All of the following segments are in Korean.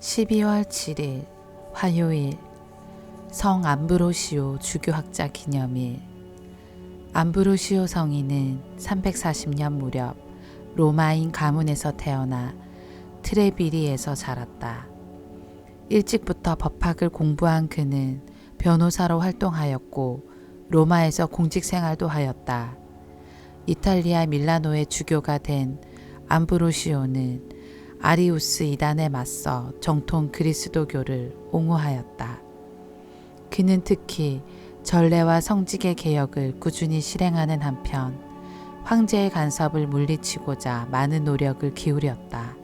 12월 7일 화요일 성 암브로시오 주교학자 기념일. 암브로시오 성인은 340년 무렵 로마인 가문에서 태어나 트레비리에서 자랐다. 일찍부터 법학을 공부한 그는 변호사로 활동하였고 로마에서 공직 생활도 하였다. 이탈리아 밀라노의 주교가 된 암브로시오는 아리우스 이단에 맞서 정통 그리스도교를 옹호하였다. 그는 특히 전례와 성직의 개혁을 꾸준히 실행하는 한편 황제의 간섭을 물리치고자 많은 노력을 기울였다.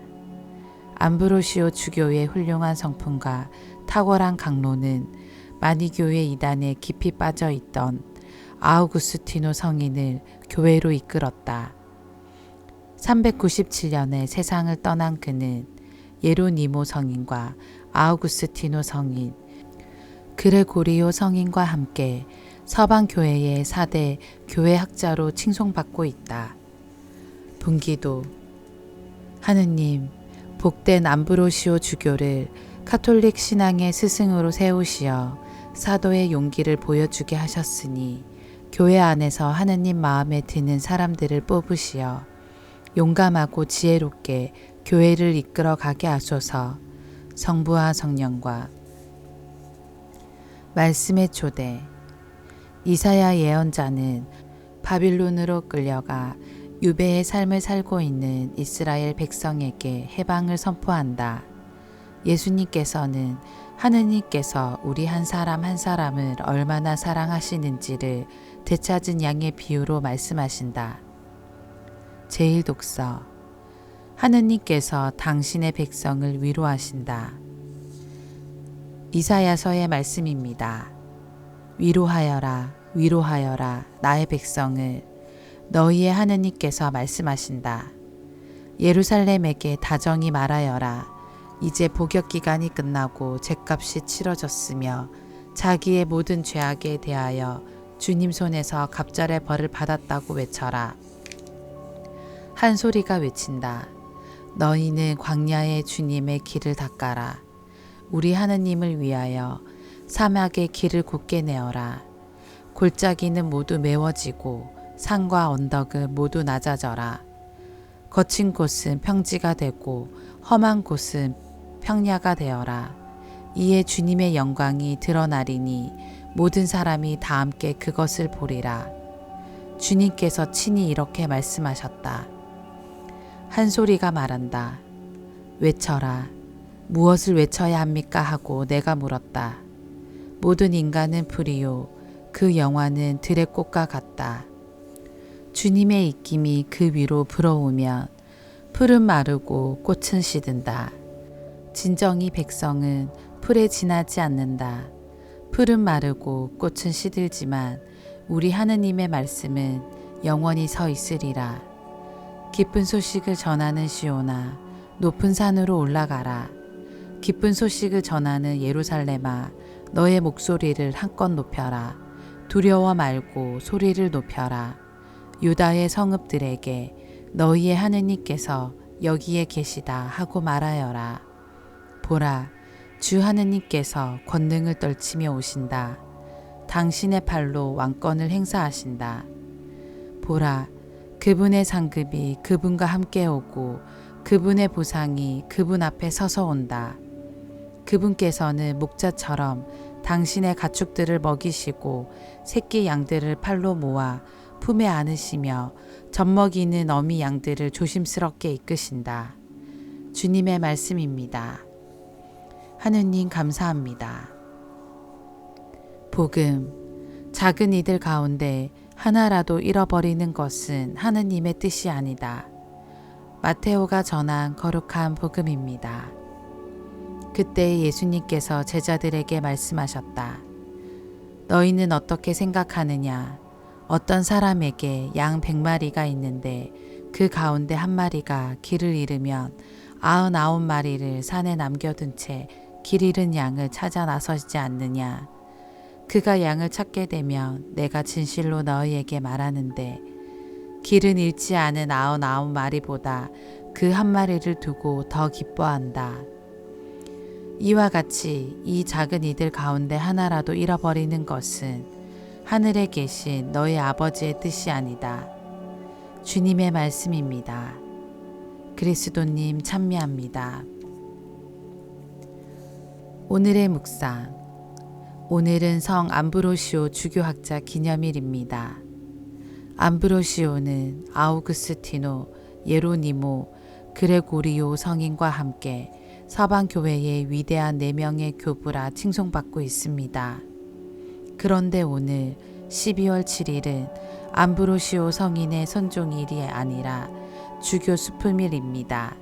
암브로시오 주교의 훌륭한 성품과 탁월한 강로는 마니교회 이단에 깊이 빠져 있던 아우구스티노 성인을 교회로 이끌었다. 397년에 세상을 떠난 그는 예로니모 성인과 아우구스티노 성인, 그레고리오 성인과 함께 서방교회의 4대 교회학자로 칭송받고 있다. 분기도. 하느님, 복된 암브로시오 주교를 카톨릭 신앙의 스승으로 세우시어 사도의 용기를 보여주게 하셨으니 교회 안에서 하느님 마음에 드는 사람들을 뽑으시어 용감하고 지혜롭게 교회를 이끌어 가게 하소서. 성부와 성령과 말씀의 초대. 이사야 예언자는 바빌론으로 끌려가 유배의 삶을 살고 있는 이스라엘 백성에게 해방을 선포한다. 예수님께서는 하느님께서 우리 한 사람 한 사람을 얼마나 사랑하시는지를 되찾은 양의 비유로 말씀하신다. 제1독서. 하느님께서 당신의 백성을 위로하신다. 이사야서의 말씀입니다. 위로하여라, 위로하여라, 나의 백성을. 너희의 하느님께서 말씀하신다. 예루살렘에게 다정히 말하여라. 이제 복역 기간이 끝나고 죗값이 치러졌으며 자기의 모든 죄악에 대하여 주님 손에서 갑절의 벌을 받았다고 외쳐라. 한 소리가 외친다. 너희는 광야의 주님의 길을 닦아라. 우리 하느님을 위하여 사막의 길을 곧게 내어라. 골짜기는 모두 메워지고 산과 언덕은 모두 낮아져라. 거친 곳은 평지가 되고 험한 곳은 평야가 되어라. 이에 주님의 영광이 드러나리니 모든 사람이 다 함께 그것을 보리라. 주님께서 친히 이렇게 말씀하셨다. 한 소리가 말한다. 외쳐라. 무엇을 외쳐야 합니까? 하고 내가 물었다. 모든 인간은 풀이요. 그 영화는 들의 꽃과 같다. 주님의 입김이 그 위로 불어오면 풀은 마르고 꽃은 시든다. 진정이 백성은 풀에 지나지 않는다. 풀은 마르고 꽃은 시들지만 우리 하느님의 말씀은 영원히 서 있으리라. 기쁜 소식을 전하는 시온아, 높은 산으로 올라가라. 기쁜 소식을 전하는 예루살렘아, 너의 목소리를 한껏 높여라. 두려워 말고 소리를 높여라. 유다의 성읍들에게 너희의 하느님께서 여기에 계시다 하고 말하여라. 보라, 주 하느님께서 권능을 떨치며 오신다. 당신의 팔로 왕권을 행사하신다. 보라, 그분의 상급이 그분과 함께 오고 그분의 보상이 그분 앞에 서서 온다. 그분께서는 목자처럼 당신의 가축들을 먹이시고 새끼 양들을 팔로 모아 품에 안으시며 젖먹이는 어미 양들을 조심스럽게 이끄신다. 주님의 말씀입니다. 하느님 감사합니다. 복음. 작은 이들 가운데 하나라도 잃어버리는 것은 하느님의 뜻이 아니다. 마테오가 전한 거룩한 복음입니다. 그때 예수님께서 제자들에게 말씀하셨다. 너희는 어떻게 생각하느냐? 어떤 사람에게 양 100마리가 있는데 그 가운데 한 마리가 길을 잃으면 99마리를 산에 남겨둔 채 길 잃은 양을 찾아 나서지 않느냐? 그가 양을 찾게 되면 내가 진실로 너희에게 말하는데 길은 잃지 않은 99마리보다 그 한 마리를 두고 더 기뻐한다. 이와 같이 이 작은 이들 가운데 하나라도 잃어버리는 것은 하늘에 계신 너희 아버지의 뜻이 아니다. 주님의 말씀입니다. 그리스도님 찬미합니다. 오늘의 묵상. 오늘은 성 암브로시오 주교학자 기념일입니다. 암브로시오는 아우구스티노, 예로니모, 그레고리오 성인과 함께 서방교회의 위대한 4명의 교부라 칭송받고 있습니다. 그런데 오늘 12월 7일은 암브로시오 성인의 선종일이 아니라 주교 수품일입니다.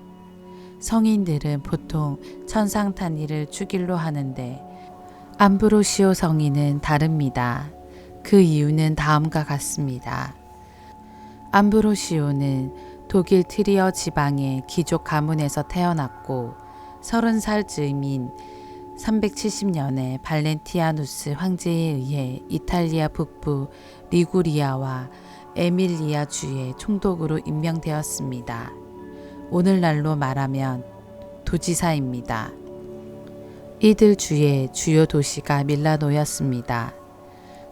성인들은 보통 천상탄일을 주길로 하는데 암브로시오 성인은 다릅니다. 그 이유는 다음과 같습니다. 암브로시오는 독일 트리어 지방의 귀족 가문에서 태어났고 30살 즈음인 370년에 발렌티아누스 황제에 의해 이탈리아 북부 리구리아와 에밀리아 주의 총독으로 임명되었습니다. 오늘날로 말하면 도지사입니다. 이들 주의 주요 도시가 밀라노였습니다.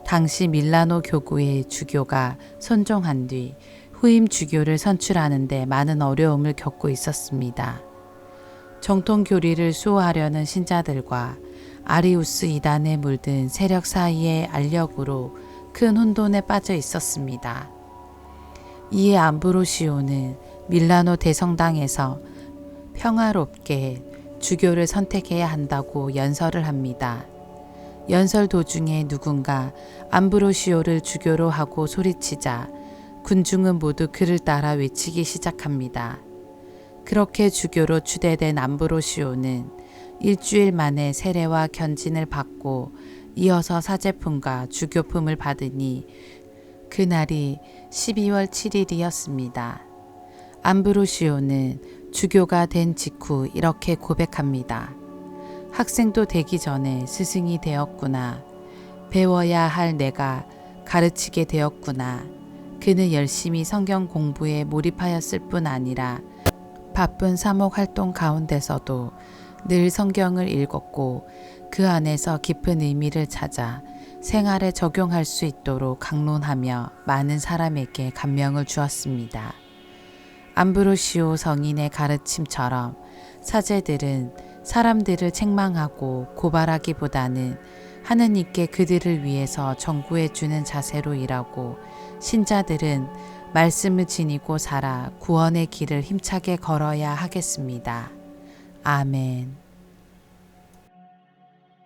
당시 밀라노 교구의 주교가 선종한 뒤 후임 주교를 선출하는 데 많은 어려움을 겪고 있었습니다. 정통 교리를 수호하려는 신자들과 아리우스 이단에 물든 세력 사이의 알력으로 큰 혼돈에 빠져 있었습니다. 이에 암브로시오는 밀라노 대성당에서 평화롭게 주교를 선택해야 한다고 연설을 합니다. 연설 도중에 누군가 암브로시오를 주교로 하고 소리치자 군중은 모두 그를 따라 외치기 시작합니다. 그렇게 주교로 추대된 암브로시오는 일주일 만에 세례와 견진을 받고 이어서 사제품과 주교품을 받으니 그날이 12월 7일이었습니다. 암브로시오는 주교가 된 직후 이렇게 고백합니다. 학생도 되기 전에 스승이 되었구나. 배워야 할 내가 가르치게 되었구나. 그는 열심히 성경 공부에 몰입하였을 뿐 아니라 바쁜 사목 활동 가운데서도 늘 성경을 읽었고 그 안에서 깊은 의미를 찾아 생활에 적용할 수 있도록 강론하며 많은 사람에게 감명을 주었습니다. 암브로시오 성인의 가르침처럼 사제들은 사람들을 책망하고 고발하기보다는 하느님께 그들을 위해서 전구해 주는 자세로 일하고 신자들은 말씀을 지니고 살아 구원의 길을 힘차게 걸어야 하겠습니다. 아멘.